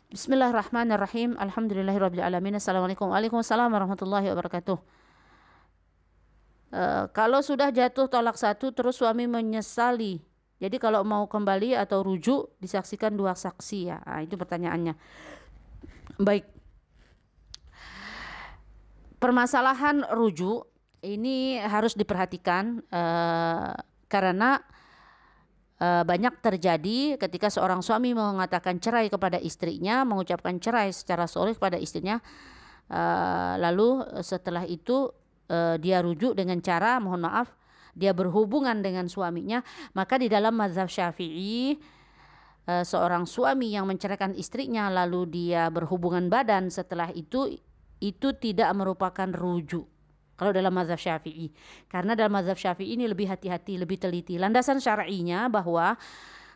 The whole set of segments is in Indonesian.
Bismillahirrahmanirrahim. Alhamdulillahirabbil alamin. Assalamualaikum. Waalaikumsalam warahmatullahi wabarakatuh. Kalau sudah jatuh talak satu terus suami menyesali. Jadi kalau mau kembali atau rujuk disaksikan dua saksi ya. Itu pertanyaannya. Baik. Permasalahan rujuk ini harus diperhatikan karena banyak terjadi ketika seorang suami mengatakan cerai kepada istrinya, mengucapkan cerai secara sharih kepada istrinya, lalu setelah itu dia rujuk dengan cara, mohon maaf, dia berhubungan dengan suaminya, maka di dalam mazhab Syafi'i seorang suami yang menceraikan istrinya lalu dia berhubungan badan setelah itu tidak merupakan rujuk. Kalau dalam mazhab Syafi'i, karena dalam mazhab Syafi'i ini lebih hati-hati, lebih teliti. Landasan syar'inya bahwa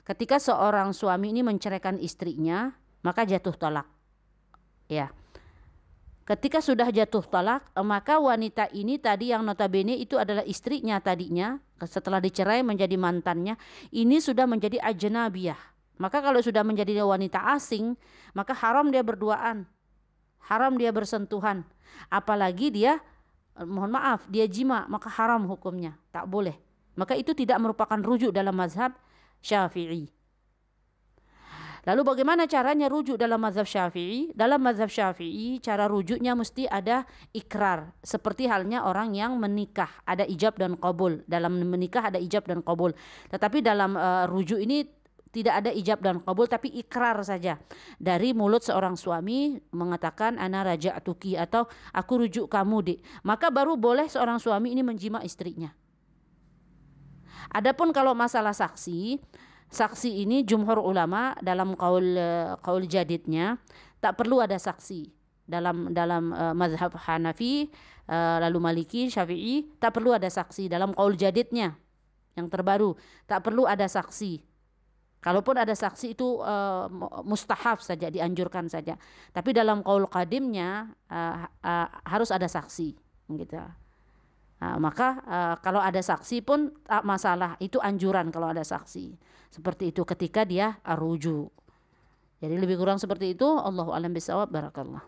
ketika seorang suami ini menceraikan istrinya, maka jatuh talak. Ya. Ketika sudah jatuh talak, maka wanita ini tadi yang notabene itu adalah istrinya tadinya, setelah dicerai menjadi mantannya, ini sudah menjadi ajnabiyah. Maka kalau sudah menjadi wanita asing, maka haram dia berduaan. Haram dia bersentuhan. Apalagi dia mohon maaf, dia jima, maka haram hukumnya, tak boleh. Maka itu tidak merupakan rujuk dalam mazhab Syafi'i. Lalu bagaimana caranya rujuk dalam mazhab Syafi'i? Dalam mazhab Syafi'i, cara rujuknya mesti ada ikrar. Seperti halnya orang yang menikah, ada ijab dan qabul. Dalam menikah ada ijab dan qabul. Tetapi dalam rujuk ini tidak ada ijab dan qabul, tapi ikrar saja dari mulut seorang suami mengatakan ana raja'tuki atau aku rujuk kamu dek, maka baru boleh seorang suami ini menjima istrinya. Adapun kalau masalah saksi ini jumhur ulama dalam qaul jadidnya tak perlu ada saksi. Dalam mazhab Hanafi, lalu Maliki, Syafi'i tak perlu ada saksi. Dalam qaul jadidnya yang terbaru tak perlu ada saksi. Kalaupun ada saksi itu mustahab saja, dianjurkan saja. Tapi dalam qaul qadimnya harus ada saksi, gitu. Maka kalau ada saksi pun tak masalah, itu anjuran kalau ada saksi. Seperti itu ketika dia rujuk. Jadi lebih kurang seperti itu. Allahu a'lam bishawab. Barakallah.